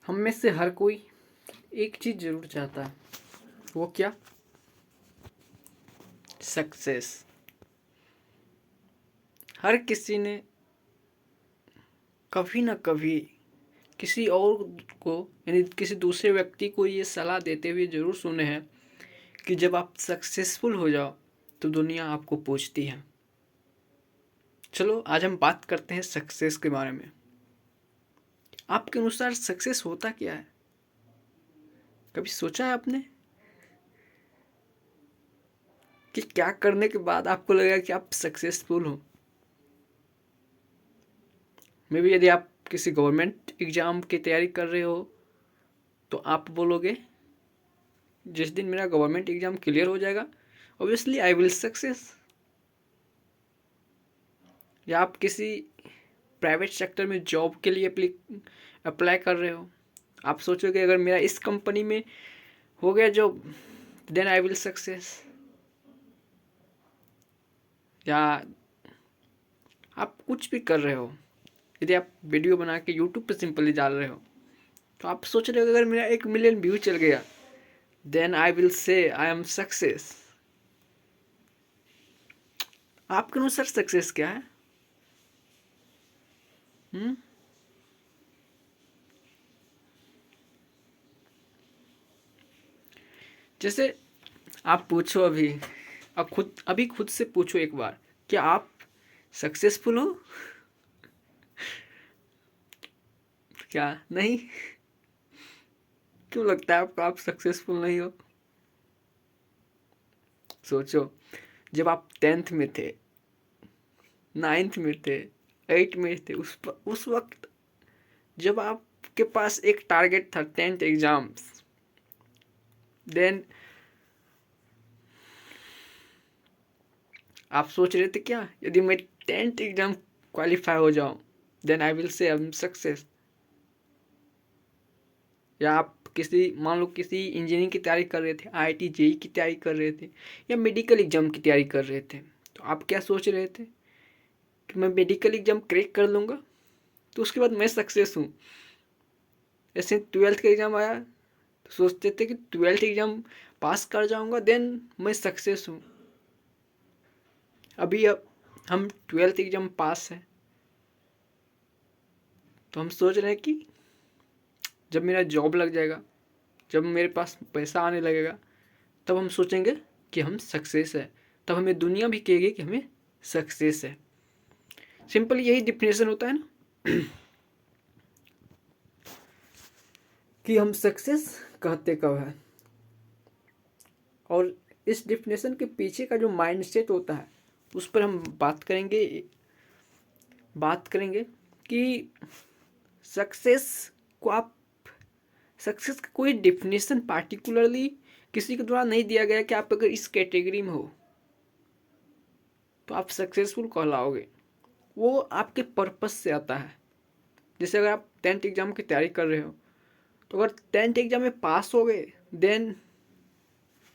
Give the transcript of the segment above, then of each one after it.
हम में से हर कोई एक चीज़ ज़रूर चाहता है। वो क्या? सक्सेस। हर किसी ने कभी ना कभी किसी और को, यानी किसी दूसरे व्यक्ति को ये सलाह देते हुए ज़रूर सुने हैं कि जब आप सक्सेसफुल हो जाओ तो दुनिया आपको पूछती है। चलो आज हम बात करते हैं सक्सेस के बारे में। आपके अनुसार सक्सेस होता क्या है? कभी सोचा है आपने कि क्या करने के बाद आपको लगेगा कि आप सक्सेसफुल हो? मे बी यदि आप किसी गवर्नमेंट एग्ज़ाम की तैयारी कर रहे हो तो आप बोलोगे जिस दिन मेरा गवर्नमेंट एग्ज़ाम क्लियर हो जाएगा ऑब्वियसली आई विल सक्सेस। या आप किसी प्राइवेट सेक्टर में जॉब के लिए अप्लाई कर रहे हो, आप सोचोगे अगर मेरा इस कंपनी में हो गया job then I will success. या आप कुछ भी कर रहे हो, यदि आप वीडियो बना के यूट्यूब पे सिंपली डाल रहे हो तो आप सोच रहे हो अगर मेरा 1 मिलियन व्यू चल गया then I will say I M success. आपके अनुसार सक्सेस क्या है? हम्म जैसे आप पूछो अभी खुद से पूछो एक बार, क्या आप सक्सेसफुल हो? क्या नहीं? क्यों लगता है आपको आप सक्सेसफुल नहीं हो? सोचो, जब आप 10th में थे, 9th में थे, 8th में थे, उस वक्त जब आपके पास एक टारगेट था 10th एग्जाम्स, देन आप सोच रहे थे क्या यदि मैं 10th एग्जाम क्वालिफाई हो जाऊं then I will say I M success. या आप मान लो किसी इंजीनियरिंग की तैयारी कर रहे थे, आईआईटी जेई की तैयारी कर रहे थे, या मेडिकल एग्जाम की तैयारी कर रहे थे, तो आप क्या सोच रहे थे कि मैं मेडिकल एग्जाम क्रैक कर लूँगा तो उसके बाद मैं सक्सेस हूँ। ऐसे 12th का एग्ज़ाम आया तो सोचते थे कि 12th एग्ज़ाम पास कर जाऊँगा देन मैं सक्सेस हूँ। अभी अब हम 12th एग्ज़ाम पास है तो हम सोच रहे हैं कि जब मेरा जॉब लग जाएगा, जब मेरे पास पैसा आने लगेगा, तब हम सोचेंगे कि हम सक्सेस है, तब हमें दुनिया भी कहेगी कि हमें सक्सेस है। सिंपल यही डिफिनेशन होता है ना कि हम सक्सेस कहते कब है। और इस डिफिनेशन के पीछे का जो माइंडसेट होता है उस पर हम बात करेंगे कि सक्सेस को आप सक्सेस का कोई डिफिनेशन पार्टिकुलरली किसी के द्वारा नहीं दिया गया कि आप अगर इस कैटेगरी में हो तो आप सक्सेसफुल कहलाओगे। वो आपके पर्पस से आता है। जैसे अगर आप 10th एग्जाम की तैयारी कर रहे हो तो अगर 10th एग्जाम में पास हो गए देन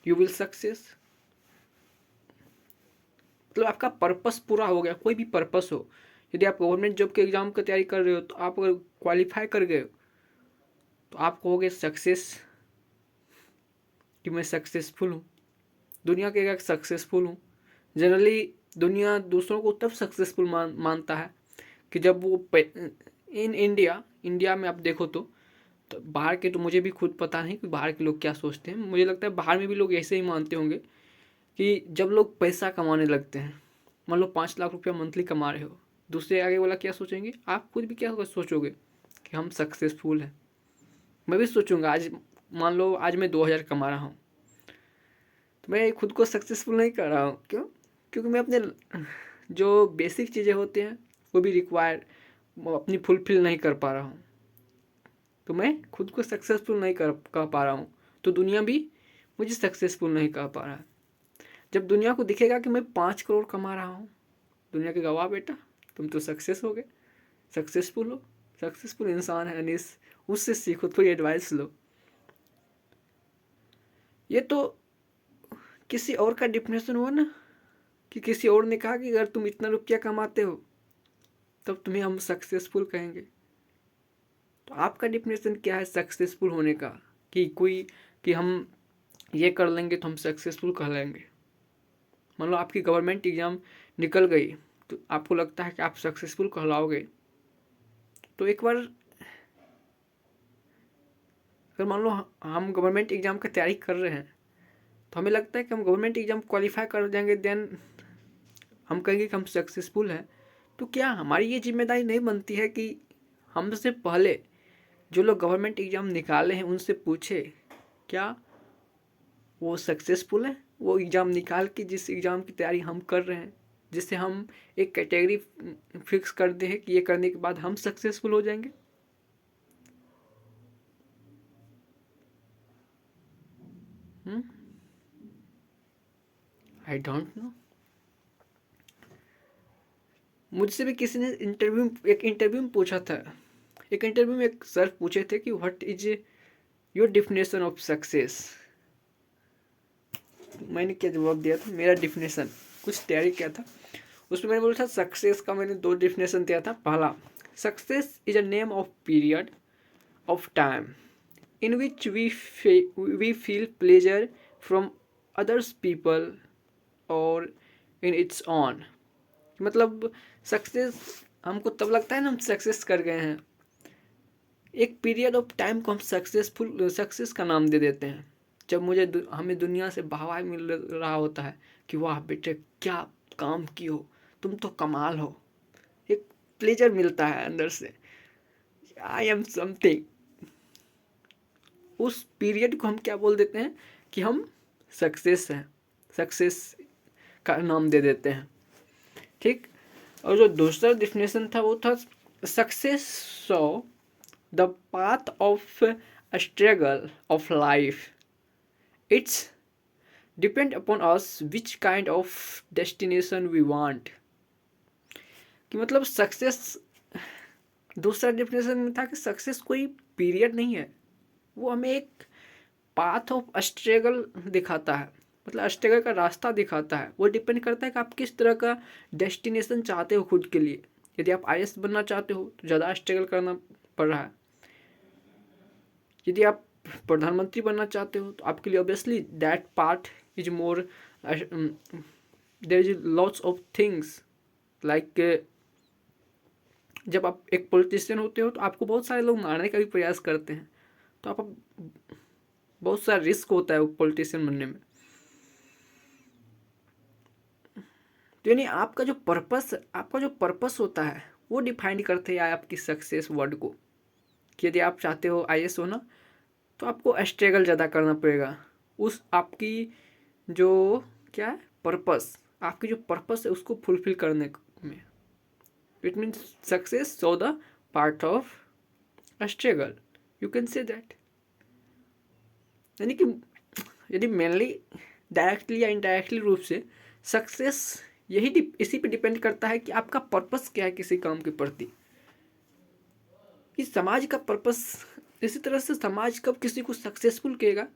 यू विल सक्सेस। मतलब आपका पर्पस पूरा हो गया, कोई भी पर्पस हो। यदि आप गवर्नमेंट जॉब के एग्जाम की तैयारी कर रहे हो तो आप अगर क्वालिफाई कर गए तो आप कहोगे सक्सेस कि मैं सक्सेसफुल हूँ। दुनिया के सक्सेसफुल हूँ। जनरली दुनिया दूसरों को तब सक्सेसफुल मानता है कि जब वो इन इंडिया में आप देखो तो बाहर के तो मुझे भी खुद पता नहीं कि बाहर के लोग क्या सोचते हैं। मुझे लगता है बाहर में भी लोग ऐसे ही मानते होंगे कि जब लोग पैसा कमाने लगते हैं, मान लो 5 लाख रुपया मंथली कमा रहे हो, दूसरे आगे वाला क्या सोचेंगे, आप खुद भी क्या सोचोगे कि हम सक्सेसफुल हैं। मैं भी सोचूंगा आज मान लो आज मैं 2,000 कमा रहा हूँ तो मैं खुद को सक्सेसफुल नहीं कर रहा हूँ। क्यों? क्योंकि मैं अपने जो बेसिक चीज़ें होती हैं वो भी रिक्वायर अपनी फुलफिल नहीं कर पा रहा हूँ, तो मैं खुद को सक्सेसफुल नहीं कह पा रहा हूँ, तो दुनिया भी मुझे सक्सेसफुल नहीं कह पा रहा है। जब दुनिया को दिखेगा कि मैं 5 करोड़ कमा रहा हूँ, दुनिया के गवाह बेटा तुम तो सक्सेस हो गए, सक्सेसफुल हो, सक्सेसफुल इंसान है अनीस, उससे सीखो, थोड़ी एडवाइस लो। ये तो किसी और का डिफिनेशन हुआ ना कि किसी और ने कहा कि अगर तुम इतना रुपया कमाते हो तब तुम्हें हम सक्सेसफुल कहेंगे। तो आपका डेफिनेशन क्या है सक्सेसफुल होने का? कि हम ये कर लेंगे तो हम सक्सेसफुल कह लेंगे। मान लो आपकी गवर्नमेंट एग्ज़ाम निकल गई तो आपको लगता है कि आप सक्सेसफुल कहलाओगे। तो एक बार अगर मान लो हम गवर्नमेंट एग्ज़ाम की तैयारी कर रहे हैं तो हमें लगता है कि हम गवर्नमेंट एग्ज़ाम क्वालिफाई कर जाएंगे, देन हम कहेंगे कि हम सक्सेसफुल हैं। तो क्या हमारी ये जिम्मेदारी नहीं बनती है कि हमसे पहले जो लोग गवर्नमेंट एग्ज़ाम निकाले हैं उनसे पूछे क्या वो सक्सेसफुल है? वो एग्ज़ाम निकाल के जिस एग्ज़ाम की तैयारी हम कर रहे हैं, जिससे हम एक कैटेगरी फिक्स कर दे हैं कि ये करने के बाद हम सक्सेसफुल हो जाएंगे। I don't know. मुझसे भी किसी ने एक इंटरव्यू में पूछा था। एक इंटरव्यू में एक सर पूछे थे कि what is your definition of success. मैंने क्या जवाब दिया था, मेरा डेफिनेशन कुछ तैयारी किया था उसमें मैंने बोला था सक्सेस का मैंने 2 डेफिनेशन दिया था। पहला, success is a name of period of time in which we feel pleasure from others people और इन इट्स ऑन। मतलब सक्सेस हमको तब लगता है ना हम सक्सेस कर गए हैं। एक पीरियड ऑफ टाइम को हम सक्सेस का नाम दे देते हैं जब हमें दुनिया से वाहवाही मिल रहा होता है कि वाह बेटे क्या काम की हो, तुम तो कमाल हो। एक प्लेजर मिलता है अंदर से, आई एम समथिंग। उस पीरियड को हम क्या बोल देते हैं कि हम सक्सेस हैं, सक्सेस का नाम दे देते हैं। ठीक। और जो दूसरा डेफिनेशन था वो था success so the path of struggle of life, it's depend upon us which kind of destination we want. कि मतलब सक्सेस, दूसरा डेफिनेशन में था कि सक्सेस कोई पीरियड नहीं है, वो हमें एक पाथ ऑफ स्ट्रगल दिखाता है, मतलब स्ट्रगल का रास्ता दिखाता है। वो डिपेंड करता है कि आप किस तरह का डेस्टिनेशन चाहते हो खुद के लिए। यदि आप आईएएस बनना चाहते हो तो ज़्यादा स्ट्रगल करना पड़ रहा है। यदि आप प्रधानमंत्री बनना चाहते हो तो आपके लिए obviously that part is more, there is lots of things like जब आप एक पॉलिटिशियन होते हो तो आपको बहुत सारे लोग मारने का भी प्रयास करते हैं, तो आप बहुत सारा रिस्क होता है वो पॉलिटिशियन बनने में। तो यानी आपका जो पर्पस होता है वो डिफाइन करते हैं आपकी सक्सेस वर्ड को। कि यदि आप चाहते हो आईएएस होना तो आपको स्ट्रगल ज़्यादा करना पड़ेगा। उस आपकी जो क्या है पर्पस, आपकी जो पर्पस है उसको फुलफिल करने में। It means success so the part of struggle, you can say that. यानी कि यदि मेनली डायरेक्टली या इनडायरेक्टली रूप से सक्सेस इसी पे डिपेंड करता है कि आपका पर्पस क्या है किसी काम के प्रति। कि समाज का पर्पस, इसी तरह से समाज कब किसी को सक्सेसफुल कहेगा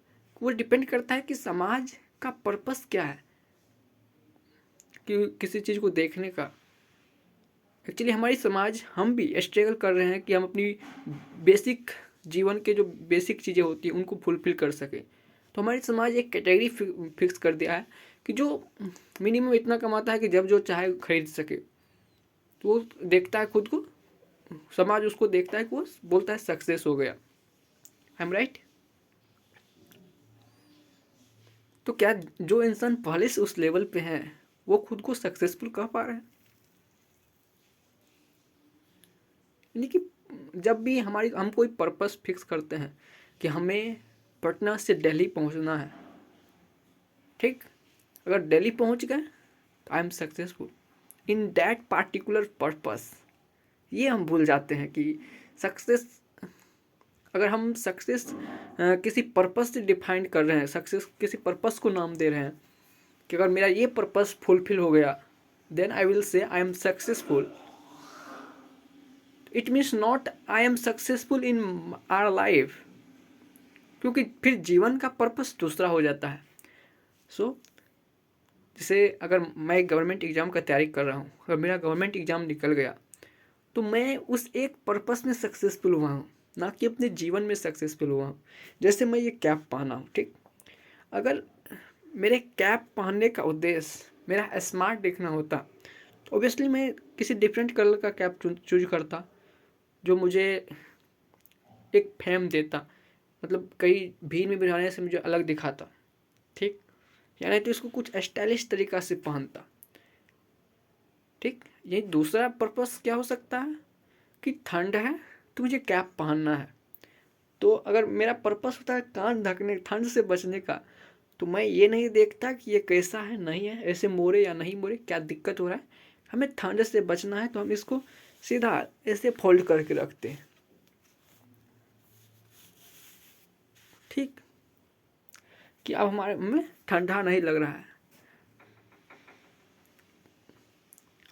वो डिपेंड करता है कि समाज का पर्पस क्या है कि किसी चीज़ को देखने का। एक्चुअली हमारी समाज, हम भी स्ट्रगल कर रहे हैं कि हम अपनी बेसिक जीवन के जो बेसिक चीज़ें होती हैं उनको फुलफिल कर सकें। तो हमारी समाज एक कैटेगरी फिक्स कर दिया है कि जो मिनिमम इतना कमाता है कि जब जो चाहे खरीद सके, तो वो देखता है खुद को, समाज उसको देखता है कि वो बोलता है सक्सेस हो गया। I am right. तो क्या जो इंसान पहले से उस लेवल पे है वो खुद को सक्सेसफुल कह पा रहे हैं? यानी कि जब भी हम कोई पर्पस फिक्स करते हैं कि हमें पटना से दिल्ली पहुंचना है, ठीक, अगर दिल्ली पहुंच गए तो आई am successful in that particular purpose. ये हम भूल जाते हैं कि सक्सेस, अगर हम सक्सेस किसी पर्पस से डिफाइन कर रहे हैं, सक्सेस किसी पर्पस को नाम दे रहे हैं कि अगर मेरा ये पर्पस फुलफिल हो गया then I will say I am successful, it means not I am successful in our life, क्योंकि फिर जीवन का पर्पस दूसरा हो जाता है। सो जैसे अगर मैं गवर्नमेंट एग्ज़ाम का तैयारी कर रहा हूँ, अगर मेरा गवर्नमेंट एग्ज़ाम निकल गया तो मैं उस एक पर्पस में सक्सेसफुल हुआ हूँ। ना कि अपने जीवन में सक्सेसफुल हुआ हूँ। जैसे मैं ये कैप पहना हूँ, ठीक, अगर मेरे कैप पहनने का उद्देश्य मेरा स्मार्ट दिखना होता तो ऑब्वियसली मैं किसी डिफरेंट कलर का कैप चूज करता, जो मुझे एक फेम देता, मतलब कई भीड़ में बिठाने से मुझे अलग दिखाता, ठीक, यानी तो इसको कुछ स्टाइलिश तरीका से पहनता, ठीक। ये दूसरा पर्पस क्या हो सकता है कि ठंड है तो मुझे कैप पहनना है, तो अगर मेरा पर्पस होता है कान ढकने, ठंड से बचने का, तो मैं ये नहीं देखता कि ये कैसा है, नहीं है, ऐसे मोड़े या नहीं मोड़े, क्या दिक्कत हो रहा है, हमें ठंड से बचना है तो हम इसको सीधा ऐसे फोल्ड करके रखते हैं, ठीक, कि अब हमारे में ठंडा नहीं लग रहा है।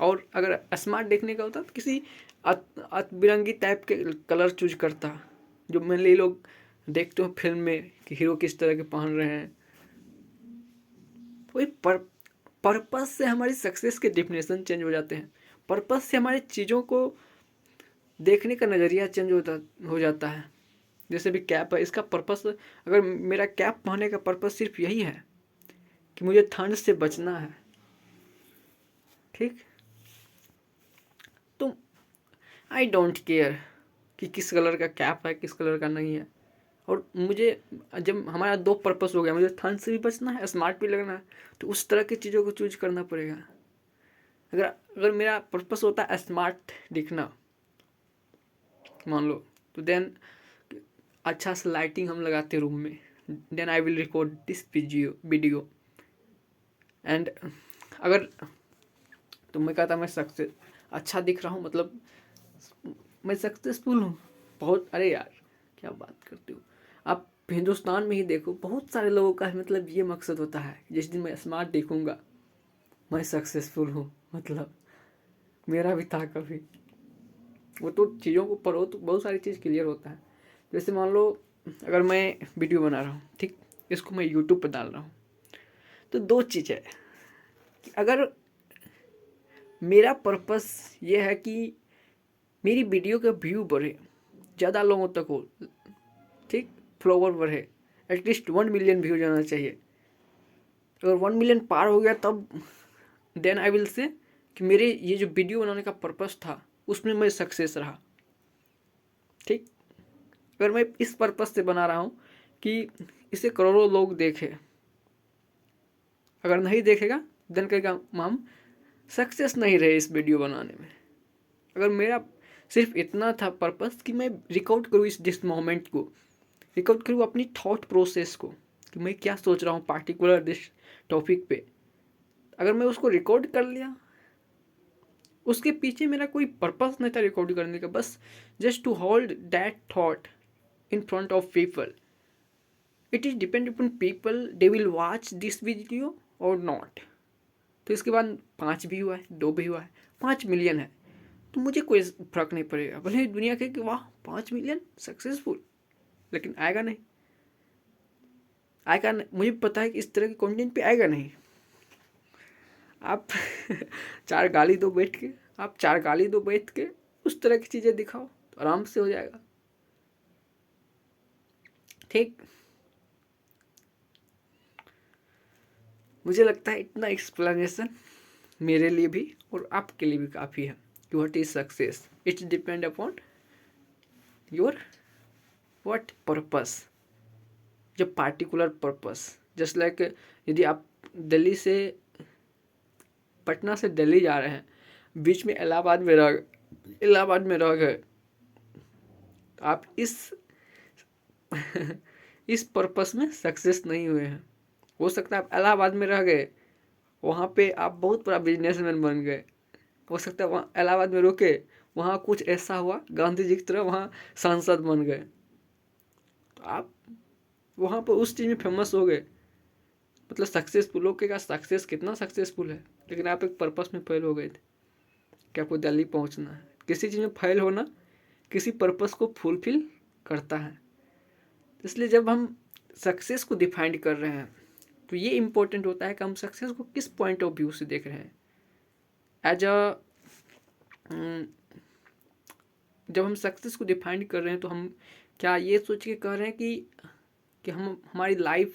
और अगर स्मार्ट देखने का होता तो किसी बिरंगी टाइप के कलर चूज करता, जो मेनली लोग देखते हो फिल्म में कि हीरो किस तरह के पहन रहे हैं। वही पर्पस से हमारी सक्सेस के डिफिनेशन चेंज हो जाते हैं, पर्पस से हमारी चीज़ों को देखने का नज़रिया चेंज हो जाता है। जैसे भी कैप है, इसका पर्पस, अगर मेरा कैप पहनने का पर्पस सिर्फ यही है कि मुझे ठंड से बचना है, ठीक, तो आई डोंट केयर कि किस कलर का कैप है किस कलर का नहीं है। और मुझे जब हमारा दो पर्पस हो गया, मुझे ठंड से भी बचना है, स्मार्ट भी लगना है, तो उस तरह की चीज़ों को चूज करना पड़ेगा। अगर अगर मेरा पर्पस होता है स्मार्ट दिखना, मान लो, तो देन अच्छा सा लाइटिंग हम लगाते रूम में, then I will record this video and अगर, तो मैं कहता मैं सक्सेस अच्छा दिख रहा हूँ, मतलब मैं सक्सेसफुल हूँ बहुत। अरे यार क्या बात करते हो आप, हिंदुस्तान में ही देखो, बहुत सारे लोगों का मतलब ये मकसद होता है कि जिस दिन मैं स्मार्ट देखूंगा मैं सक्सेसफुल हूँ, मतलब मेरा भी था कभी। वो तो चीज़ों को पढ़ो तो बहुत सारी चीज़ क्लियर होता है। जैसे मान लो अगर मैं वीडियो बना रहा हूँ, ठीक, इसको मैं यूट्यूब पर डाल रहा हूँ, तो दो चीज़ है कि अगर मेरा पर्पस ये है कि मेरी वीडियो का व्यू बढ़े, ज़्यादा लोगों तक हो, ठीक, फॉलोवर बढ़े, एटलीस्ट 1 मिलियन व्यू जाना चाहिए। अगर 1 मिलियन पार हो गया तब देन आई विल से कि मेरे ये जो वीडियो बनाने का पर्पस था उसमें मैं सक्सेस रहा, ठीक। अगर मैं इस पर्पस से बना रहा हूँ कि इसे करोड़ों लोग देखें, अगर नहीं देखेगा देन कहेगा हम सक्सेस नहीं रहे इस वीडियो बनाने में। अगर मेरा सिर्फ इतना था पर्पस कि मैं रिकॉर्ड करूँ इस डिस मोमेंट को, रिकॉर्ड करूँ अपनी थॉट प्रोसेस को कि मैं क्या सोच रहा हूँ पार्टिकुलर दिस टॉपिक पे, अगर मैं उसको रिकॉर्ड कर लिया, उसके पीछे मेरा कोई पर्पस नहीं था रिकॉर्ड करने का, बस just to hold that thought in front of people, it is depend upon people they will watch this video और नॉट। तो इसके बाद 5 भी हुआ है, 2 भी हुआ है, 5 मिलियन है, तो मुझे कोई फर्क नहीं पड़ेगा, भले ही दुनिया कहे कि वाह 5 मिलियन सक्सेसफुल, लेकिन आएगा नहीं, आएगा नहीं, मुझे पता है कि इस तरह के कंटेंट पे आएगा नहीं। आप चार गाली दो बैठ के, आप चार गाली दो बैठ के उस तरह की चीज़ें दिखाओ तो आराम से हो जाएगा, ठीक। मुझे लगता है इतना एक्सप्लेनेशन मेरे लिए भी और आपके लिए भी काफ़ी है कि what is success, it's depend upon your what purpose, जो पार्टिकुलर पर्पस। जस्ट लाइक यदि आप दिल्ली से, पटना से दिल्ली जा रहे हैं, बीच में इलाहाबाद में रह गए, तो आप इस इस पर्पस में सक्सेस नहीं हुए हैं। हो सकता है आप इलाहाबाद में रह गए, वहाँ पे आप बहुत बड़ा बिजनेसमैन बन गए, हो सकता है वहाँ इलाहाबाद में रुके, वहाँ कुछ ऐसा हुआ गांधी जी की तरह वहाँ सांसद बन गए, तो आप वहाँ पर उस चीज़ में फेमस हो गए, मतलब सक्सेसफुल। लोग का सक्सेस कितना सक्सेसफुल है, लेकिन आप एक पर्पस में फेल हो गए थे कि आपको दिल्ली पहुँचना है। किसी चीज़ में फेल होना किसी पर्पस को फुलफिल करता है। इसलिए जब हम सक्सेस को डिफाइंड कर रहे हैं तो ये इम्पोर्टेंट होता है कि हम सक्सेस को किस पॉइंट ऑफ व्यू से देख रहे हैं, एज अ जब हम सक्सेस को डिफाइन कर रहे हैं तो हम क्या ये सोच के कर रहे हैं कि हम हमारी लाइफ,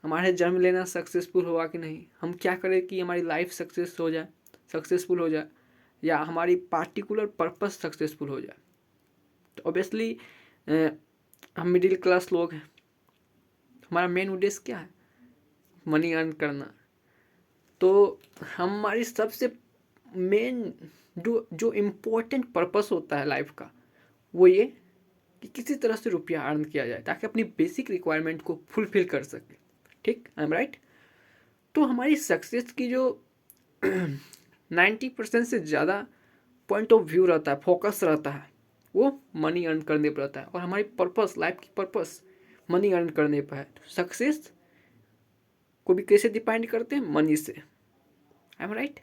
हमारे जन्म लेना सक्सेसफुल होगा कि नहीं, हम क्या करें कि हमारी लाइफ सक्सेसफुल हो जाए, या हमारी पार्टिकुलर पर्पस सक्सेसफुल हो जाए। तो ऑब्वियसली हम मिडिल क्लास लोग हैं, हमारा मेन उद्देश्य क्या है, मनी अर्न करना। तो हमारी सबसे मेन जो इम्पोर्टेंट पर्पस होता है लाइफ का वो ये कि किसी तरह से रुपया अर्न किया जाए ताकि अपनी बेसिक रिक्वायरमेंट को फुलफिल कर सके। ठीक, आई एम राइट। तो हमारी सक्सेस की जो 90% से ज़्यादा पॉइंट ऑफ व्यू रहता है, फोकस रहता है, वो मनी अर्न करने पर रहता है। और हमारी पर्पस, लाइफ की पर्पस मनी अर्न करने पर है। सक्सेस को भी कैसे डिफाइन करते हैं, मनी से। I M right.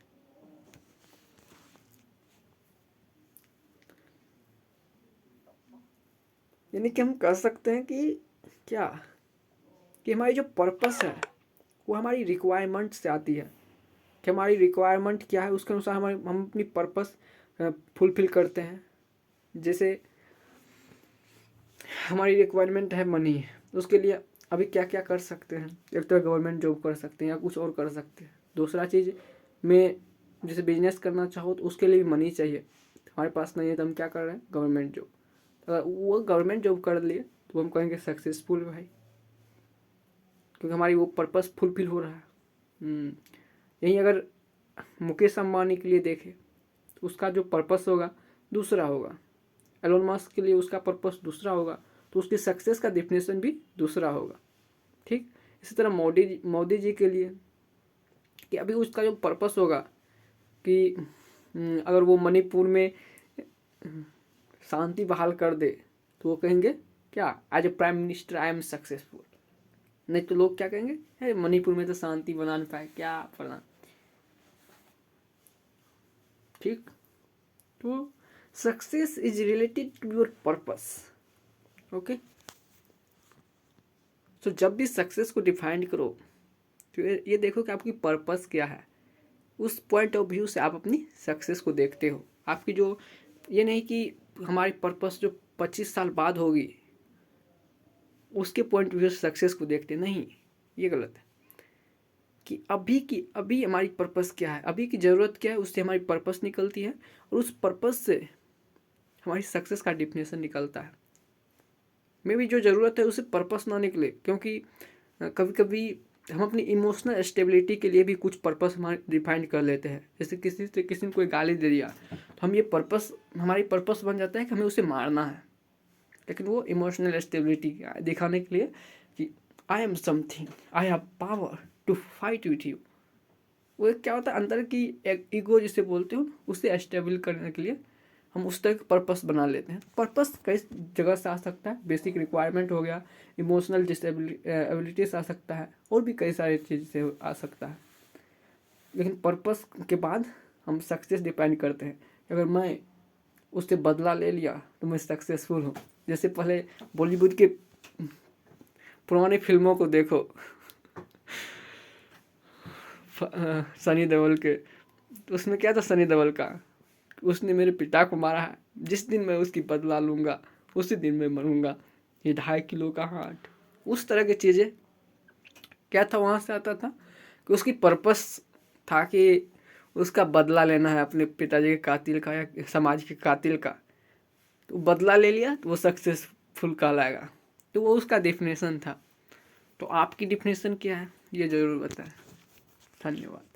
यानी कि हम कह सकते हैं कि क्या, कि हमारी जो पर्पस है वो हमारी रिक्वायरमेंट से आती है, कि हमारी रिक्वायरमेंट क्या है उसके अनुसार हम अपनी पर्पस फुलफिल करते हैं। जैसे हमारी रिक्वायरमेंट है मनी, उसके लिए अभी क्या क्या कर सकते हैं, एक तो गवर्नमेंट जॉब कर सकते हैं या कुछ और कर सकते हैं। दूसरा चीज़ में जैसे बिजनेस करना चाहो तो उसके लिए भी मनी चाहिए, हमारे पास नहीं है तो हम क्या कर रहे हैं, गवर्नमेंट जॉब। अगर वो गवर्नमेंट जॉब कर लिए तो हम कहेंगे सक्सेसफुल भाई, क्योंकि हमारी वो पर्पस फुलफिल हो रहा है। यहीं अगर मुकेश अंबानी के लिए देखें तो उसका जो पर्पस होगा दूसरा होगा, एलोन मस्क के लिए उसका पर्पस दूसरा होगा, तो उसकी सक्सेस का डेफिनेशन भी दूसरा होगा। ठीक, इसी तरह मोदी जी के लिए कि अभी उसका जो पर्पस होगा कि अगर वो मणिपुर में शांति बहाल कर दे तो वो कहेंगे क्या, as a prime minister I am successful. नहीं तो लोग क्या कहेंगे, है मणिपुर में तो शांति बना नहीं पाए, क्या पढ़ना। ठीक, तो success is related to your purpose. Okay, तो जब भी सक्सेस को डिफाइन करो तो ये देखो कि आपकी पर्पस क्या है, उस पॉइंट ऑफ व्यू से आप अपनी सक्सेस को देखते हो। आपकी जो ये नहीं कि हमारी पर्पस जो 25 साल बाद होगी उसके पॉइंट ऑफ व्यू से सक्सेस को देखते, नहीं, ये गलत है। कि अभी हमारी पर्पस क्या है, अभी की ज़रूरत क्या है, उससे हमारी पर्पस निकलती है और उस पर्पस से हमारी सक्सेस का डिफिनेशन निकलता है। मे भी जो ज़रूरत है उससे पर्पस ना निकले, क्योंकि कभी कभी हम अपनी इमोशनल स्टेबिलिटी के लिए भी कुछ पर्पस हमारे डिफाइन कर लेते हैं। जैसे किसी ने कोई गाली दे दिया तो हम ये पर्पस, हमारी पर्पस बन जाता है कि हमें उसे मारना है, लेकिन वो इमोशनल स्टेबिलिटी दिखाने के लिए कि I am something, I have power to fight with you. वो क्या होता है, अंदर की एक ईगो जिसे बोलते हो उसे स्टेबल करने के लिए हम उस तरह का पर्पस बना लेते हैं। पर्पस कई जगह से आ सकता है, बेसिक रिक्वायरमेंट हो गया, इमोशनल डिसेबिलिटी से आ सकता है, और भी कई सारी चीज़ से आ सकता है। लेकिन पर्पस के बाद हम सक्सेस डिपेंड करते हैं। अगर मैं उससे बदला ले लिया तो मैं सक्सेसफुल हूँ। जैसे पहले बॉलीवुड के पुरानी फिल्मों को देखो, सनी देओल के, तो उसमें क्या था, सनी देओल का, उसने मेरे पिता को मारा है, जिस दिन मैं उसकी बदला लूँगा उसी दिन मैं मरूंगा, ये 2.5 किलो का हार्ट। उस तरह की चीज़ें क्या था, वहाँ से आता था कि उसकी पर्पस था कि उसका बदला लेना है अपने पिताजी के कातिल का या समाज के कातिल का। तो बदला ले लिया तो वो सक्सेसफुल कहलाएगा। तो वो उसका डेफिनेशन था। तो आपकी डेफिनेशन क्या है ये ज़रूर बताएं। धन्यवाद।